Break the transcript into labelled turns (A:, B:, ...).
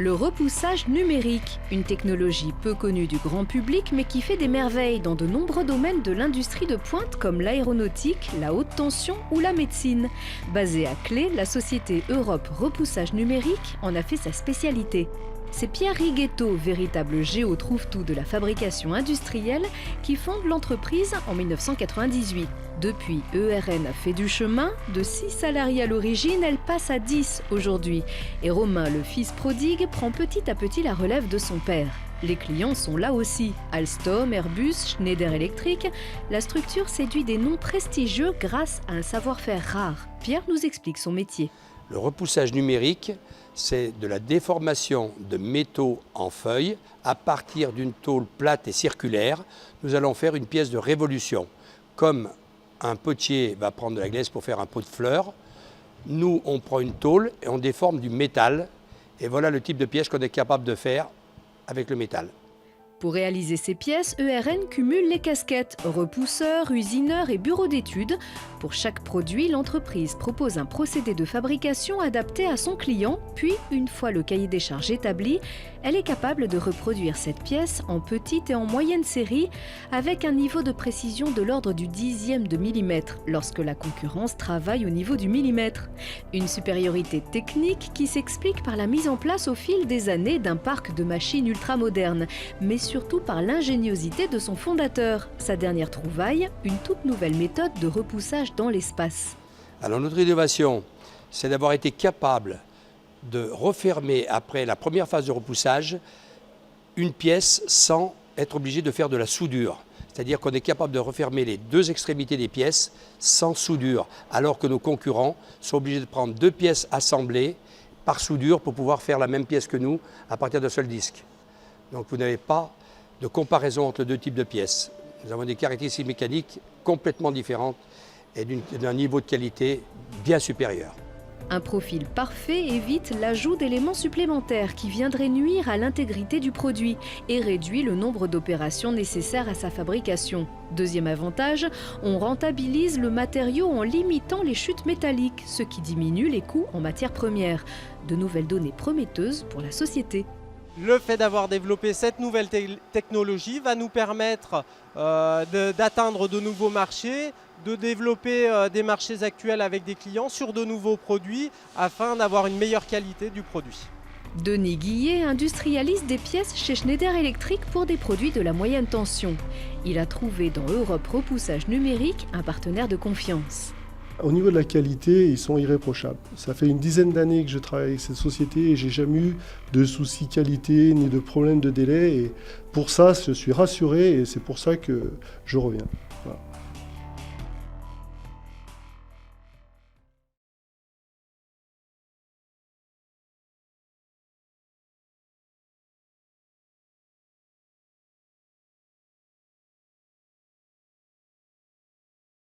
A: Le repoussage numérique, une technologie peu connue du grand public mais qui fait des merveilles dans de nombreux domaines de l'industrie de pointe comme l'aéronautique, la haute tension ou la médecine. Basée à Claye, la société Europe Repoussage Numérique en a fait sa spécialité. C'est Pierre Righetto, véritable géo-trouve-tout de la fabrication industrielle, qui fonde l'entreprise en 1998. Depuis, ERN a fait du chemin. De 6 salariés à l'origine, elle passe à 10 aujourd'hui. Et Romain, le fils prodigue, prend petit à petit la relève de son père. Les clients sont là aussi. Alstom, Airbus, Schneider Electric. La structure séduit des noms prestigieux grâce à un savoir-faire rare. Pierre nous explique son métier.
B: Le repoussage numérique, c'est de la déformation de métaux en feuilles. À partir d'une tôle plate et circulaire, nous allons faire une pièce de révolution. Comme un potier va prendre de la glaise pour faire un pot de fleurs, nous, on prend une tôle et on déforme du métal. Et voilà le type de pièce qu'on est capable de faire avec le métal.
A: Pour réaliser ces pièces, ERN cumule les casquettes repousseur, usineur et bureau d'études. Pour chaque produit, l'entreprise propose un procédé de fabrication adapté à son client, puis, une fois le cahier des charges établi, elle est capable de reproduire cette pièce en petite et en moyenne série avec un niveau de précision de l'ordre du dixième de millimètre, lorsque la concurrence travaille au niveau du millimètre. Une supériorité technique qui s'explique par la mise en place au fil des années d'un parc de machines ultramodernes, mais surtout par l'ingéniosité de son fondateur. Sa dernière trouvaille, une toute nouvelle méthode de repoussage dans l'espace.
B: Alors notre innovation, c'est d'avoir été capable de refermer après la première phase de repoussage une pièce sans être obligé de faire de la soudure. C'est-à-dire qu'on est capable de refermer les deux extrémités des pièces sans soudure, alors que nos concurrents sont obligés de prendre 2 pièces assemblées par soudure pour pouvoir faire la même pièce que nous à partir d'un seul disque. Donc vous n'avez pas de comparaison entre les 2 types de pièces. Nous avons des caractéristiques mécaniques complètement différentes et d'un niveau de qualité bien supérieur.
A: Un profil parfait évite l'ajout d'éléments supplémentaires qui viendraient nuire à l'intégrité du produit et réduit le nombre d'opérations nécessaires à sa fabrication. Deuxième avantage, on rentabilise le matériau en limitant les chutes métalliques, ce qui diminue les coûts en matières premières. De nouvelles données prometteuses pour la société.
C: Le fait d'avoir développé cette nouvelle technologie va nous permettre d'atteindre de nouveaux marchés, de développer des marchés actuels avec des clients sur de nouveaux produits afin d'avoir une meilleure qualité du produit.
A: Denis Guillet industrialise des pièces chez Schneider Electric pour des produits de la moyenne tension. Il a trouvé dans Europe Repoussage Numérique un partenaire de confiance.
D: Au niveau de la qualité, ils sont irréprochables. Ça fait une dizaine d'années que je travaille avec cette société et j'ai jamais eu de soucis qualité ni de problème de délai. Et pour ça, je suis rassuré et c'est pour ça que je reviens. Voilà.